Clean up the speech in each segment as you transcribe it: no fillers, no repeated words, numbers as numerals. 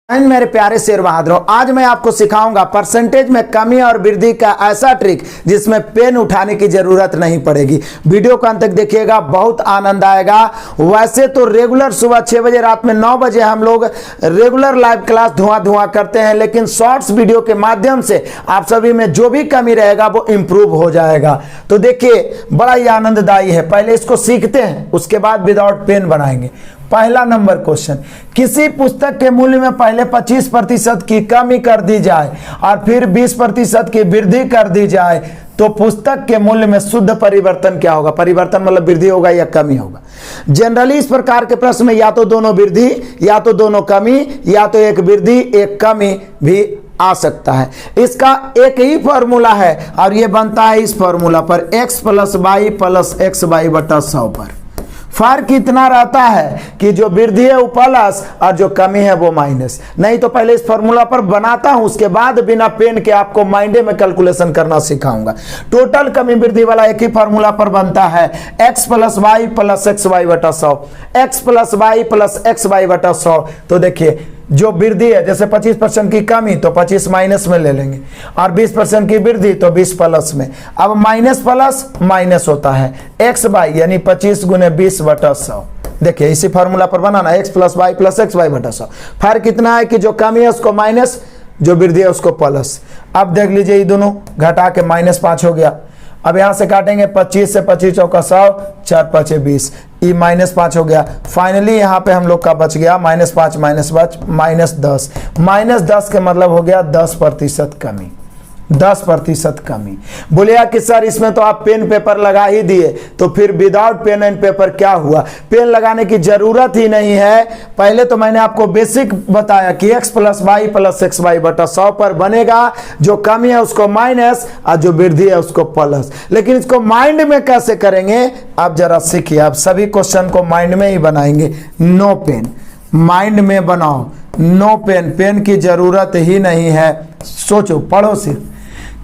मेरे प्यारे शेर बहादुरों, आज मैं आपको सिखाऊंगा परसेंटेज में कमी और वृद्धि का ऐसा ट्रिक जिसमें पेन उठाने की जरूरत नहीं पड़ेगी। वीडियो को अंत तक देखिएगा, बहुत आनंद आएगा। वैसे तो रेगुलर सुबह 6 बजे, रात में 9 बजे हम लोग रेगुलर लाइव क्लास धुआं करते हैं, लेकिन शॉर्ट्स वीडियो के माध्यम से आप सभी में जो भी कमी रहेगा वो इंप्रूव हो जाएगा। तो देखिए, बड़ा ही आनंददायी है। पहले इसको सीखते हैं, उसके बाद विदाउट पेन बनाएंगे। पहला नंबर क्वेश्चन, किसी पुस्तक के मूल्य में पहले 25% की कमी कर दी जाए और फिर 20% की वृद्धि कर दी जाए तो पुस्तक के मूल्य में शुद्ध परिवर्तन क्या होगा? परिवर्तन मतलब वृद्धि होगा या कमी होगा? जनरली इस प्रकार के प्रश्न में या तो दोनों वृद्धि या तो दोनों कमी या तो एक वृद्धि एक कमी भी आ सकता है। इसका एक ही फॉर्मूला है और यह बनता है इस फॉर्मूला पर, x + y + xy/100 पर। फर्क इतना रहता है कि जो वृद्धि है वो प्लस और जो कमी है वो माइनस। नहीं तो पहले इस फॉर्मूला पर बनाता हूं, उसके बाद बिना पेन के आपको माइंडे में कैलकुलेशन करना सिखाऊंगा। टोटल कमी वृद्धि वाला एक ही फॉर्मूला पर बनता है x + y + xy/100, x + y + xy/100। तो देखिए, जो वृद्धि है, जैसे 25% की कमी तो 25 माइनस में ले लेंगे और 20% की वृद्धि तो 20 प्लस में। अब माइनस प्लस माइनस होता है, x बाई यानी 25 × 20/100। देखिए, इसी फार्मूला पर बनाना x + y + xy/100। फर्क इतना है कि जो कमी है उसको माइनस, जो वृद्धि है उसको प्लस। अब देख लीजिए, ये दोनों घटा के -5 हो गया। अब यहां से काटेंगे 25 से 25 × 100, 4 × 5 = 20, ये -5 हो गया। फाइनली यहाँ पे हम लोग का बच गया -5 -10। -10 का मतलब हो गया 10% कमी। 10% कमी। बोलिए कि सर इसमें तो आप पेन पेपर लगा ही दिए, तो फिर विदाउट पेन एंड पेपर क्या हुआ? पेन लगाने की जरूरत ही नहीं है। पहले तो मैंने आपको बेसिक बताया कि x + y + xy/100 पर बनेगा, जो कमी है उसको माइनस और जो वृद्धि है उसको प्लस। लेकिन इसको माइंड में कैसे करेंगे आप जरा सीखिए। आप सभी क्वेश्चन को माइंड में ही बनाएंगे। नो पेन, माइंड में बनाओ। नो पेन, पेन की जरूरत ही नहीं है। सोचो, पढ़ो सिर्फ।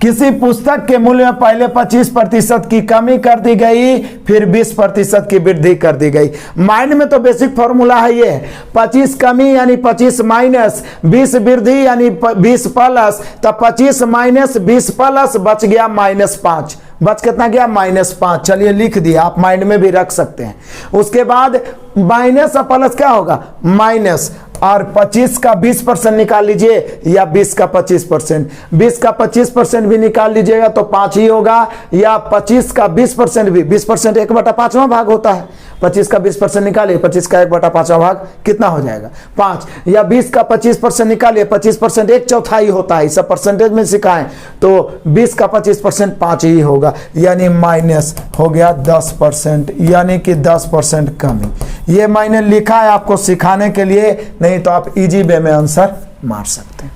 किसी पुस्तक के मूल्य में पहले 25% की कमी कर दी गई, फिर 20% की वृद्धि कर दी गई। माइंड में तो बेसिक फॉर्मूला है ये, 25 कमी यानी 25 माइनस, 20 वृद्धि यानी 20 प्लस, तो 25 माइनस 20 प्लस बच गया -5। बच कितना गया? -5। चलिए लिख दिया, आप माइंड में भी रख सकते हैं। उसके बाद माइनस और प्लस क्या होगा? माइनस, और 25 का 20% निकाल लीजिए या 20 का 25%। 20 का 25% भी निकाल लीजिएगा तो 5 ही होगा, या 25 का 20% भी, 20% 1/5वां भाग होता है। 25 का 20% निकालिए, 25 का 1/5वां भाग कितना हो जाएगा? 5। या 20 का 25% निकालिए, 25% 1/4 होता है। सब परसेंटेज में सिखाएं तो 20 का 25% 5 ही होगा, यानी माइनस हो गया 10%, यानी कि 10% कमी। ये मैंने लिखा है आपको सिखाने के लिए, नहीं तो आप इजी वे में आंसर मार सकते हैं।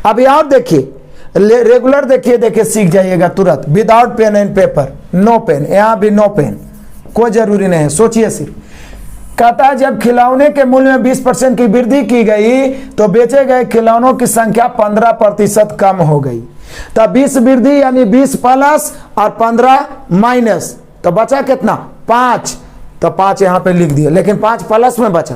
अब यहाँ देखिए, रेगुलर देखिए सीख जाइएगा तुरंत। Without pen and paper, no pen, यहाँ भी नो पेन, कोई जरूरी नहीं है। सोचिए सिर्फ, कहता है जब खिलौने के मूल्य में 20% की वृद्धि की गई तो बेचे गए खिलौनों की संख्या 15% कम हो गई। तब 20 वृद्धि यानी 20 प्लस और 15 माइनस, तो बचा कितना? 5। तो 5 यहां पे लिख दिया, लेकिन 5 प्लस में बचा।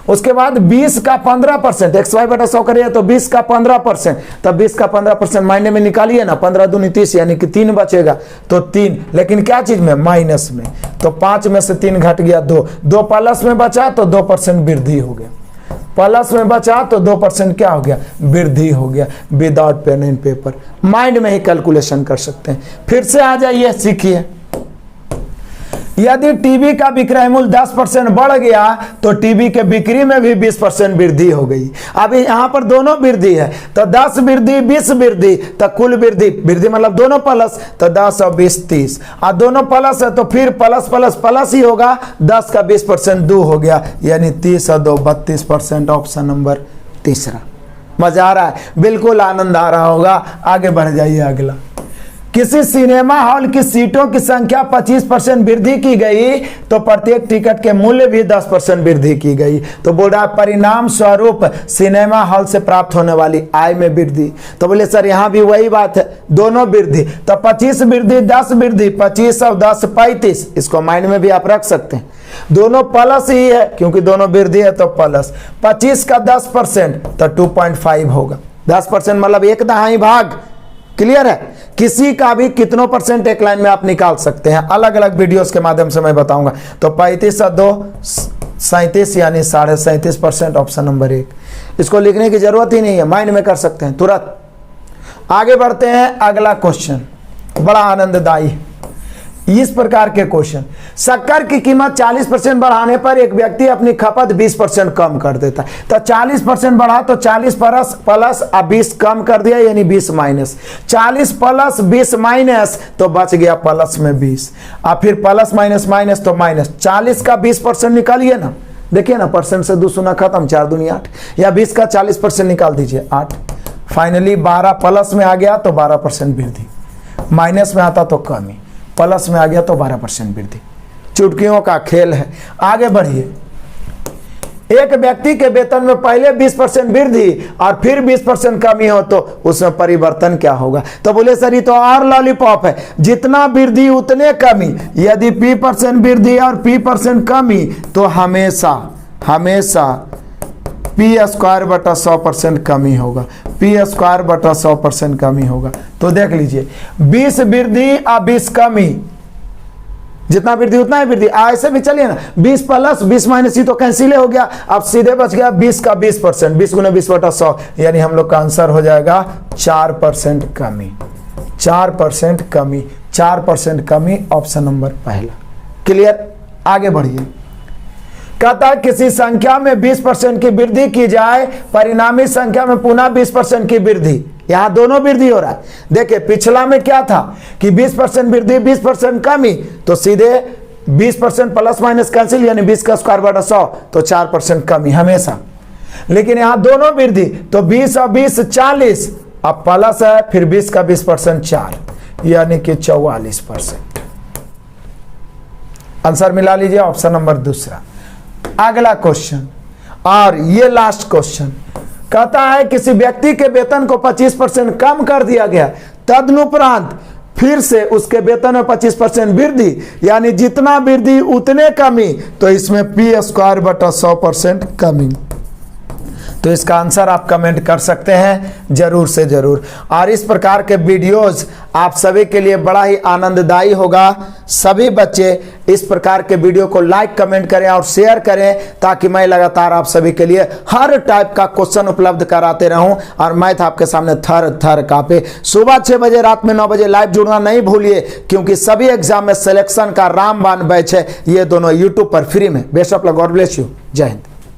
उसके बाद 20 का 15%, xy/100 करिए तो 20 का 15%, तब 20 का 15% मायने में निकालिए ना, 15 दूनी 30 यानी कि 3 बचेगा, तो 3, लेकिन क्या चीज में? माइनस में। तो 5 में से 3 घट गया 2, 2 प्लस में बचा तो 2% वृद्धि हो गया, प्लस में बचा तो 2% क्या हो गया? वृद्धि हो गया। Without pen and paper, mind में ही कैलकुलेशन कर सकते हैं। फिर से आ जाइए, सीखिए। यदि टीवी का विक्रय मूल्य 10% बढ़ गया तो टीवी के बिक्री में भी 20% वृद्धि हो गई। अभी यहां पर दोनों वृद्धि है, तो 10 वृद्धि 20 वृद्धि, तो कुल वृद्धि, वृद्धि मतलब दोनों प्लस, तो 10 और 20 30, और दोनों प्लस है तो फिर प्लस प्लस प्लस ही होगा। 10 का 20% 2 हो गया, यानी 30 और 2 32%। ऑप्शन नंबर तीसरा। मजा आ रहा है? बिल्कुल आनंद आ रहा होगा। आगे बढ़ जाइए। अगला, किसी सिनेमा हॉल की सीटों की संख्या 25% वृद्धि की गई तो प्रत्येक टिकट के मूल्य भी 10% वृद्धि की गई। तो बोल रहा है परिणाम स्वरूप सिनेमा हॉल से प्राप्त होने वाली आय में वृद्धि। तो बोले सर यहां भी वही बात है, दोनों वृद्धि। तो 25 वृद्धि 10 वृद्धि, 25 और 10 35, इसको माइंड में भी आप रख सकते हैं। दोनों प्लस ही है क्योंकि दोनों वृद्धि है तो प्लस। 25 का 10% तो 2.5 होगा। 10% मतलब एक दहाई भाग। क्लियर है? किसी का भी कितनों परसेंट एक लाइन में आप निकाल सकते हैं, अलग अलग वीडियोस के माध्यम से मैं बताऊंगा। तो 35 और 2 37 यानी 37.5%, ऑप्शन नंबर 1। इसको लिखने की जरूरत ही नहीं है, माइंड में कर सकते हैं तुरंत। आगे बढ़ते हैं, अगला क्वेश्चन बड़ा आनंददायी। इस प्रकार के क्वेश्चन, शक्कर की कीमत 40% बढ़ाने पर एक व्यक्ति अपनी खपत 20% कम कर देता है। तो 40% बढ़ा तो 40 प्लस 20 कम कर दिया यानी 20 माइनस। 40 प्लस 20 माइनस तो बच गया प्लस में 20। अब फिर प्लस माइनस माइनस तो माइनस। 40 का 20% निकालिए ना, देखिए ना, परसेंट से 2 शून्य खत्म, 4 दूनी 8, या 20 का 40% निकाल दीजिए 8। फाइनली 12 प्लस में आ गया तो 12% वृद्धि, माइनस में आता तो कमी, प्लस में आ गया तो 12% वृद्धि। चुटकियों का खेल है। आगे बढ़िए। एक व्यक्ति के वेतन में पहले 20% वृद्धि और फिर 20% कमी हो तो उसमें परिवर्तन क्या होगा? तो बोले सर ये तो और लॉलीपॉप है, जितना वृद्धि उतने कमी। यदि P% वृद्धि और P% कमी तो हमेशा P²/100% कमी होगा। P²/100% कमी होगा। तो देख लीजिए, 20 वृद्धि और 20 कमी, जितना वृद्धि उतना ही वृद्धि। ऐसे भी चलिए ना, 20 प्लस 20 माइनस ही तो कैंसिल हो गया। अब सीधे बच गया 20 का 20%, 20 × 20/100 यानी हम लोग का आंसर हो जाएगा 4% कमी। 4% कमी, 4% कमी, ऑप्शन नंबर पहला। क्लियर? आगे बढ़िए। कहता है किसी संख्या में 20% की वृद्धि की जाए, परिणामी संख्या में पुनः 20% की वृद्धि। यहां दोनों वृद्धि हो रहा है। देखिए पिछला में क्या था कि 20% वृद्धि 20% कमी, तो सीधे 20% प्लस माइनस कैंसिल यानी 20 का स्क्वायर/100 तो 4% कमी हमेशा। लेकिन यहां दोनों वृद्धि तो 20 और 20 40, अब प्लस है फिर 20 का 20% 4 यानी कि 44%। आंसर मिला लीजिए, ऑप्शन नंबर दूसरा। अगला क्वेश्चन और ये लास्ट क्वेश्चन कहता है किसी व्यक्ति के वेतन को 25% कम कर दिया गया, तदनुपरांत फिर से उसके वेतन में 25% वृद्धि, यानी जितना वृद्धि उतने कमी, तो इसमें P²/100% कमी। तो इसका आंसर आप कमेंट कर सकते हैं जरूर से जरूर। और इस प्रकार के वीडियोस आप सभी के लिए बड़ा ही आनंददायी होगा। सभी बच्चे इस प्रकार के वीडियो को लाइक कमेंट करें और शेयर करें, ताकि मैं लगातार आप सभी के लिए हर टाइप का क्वेश्चन उपलब्ध कराते रहूं और मैथ आपके सामने थर थर कांपे। सुबह 6 बजे, रात में 9 बजे लाइव जुड़ना नहीं भूलिए, क्योंकि सभी एग्जाम में सिलेक्शन का रामबाण बैच है, ये दोनों यूट्यूब पर फ्री में। Best of luck, God bless you, जय हिंद।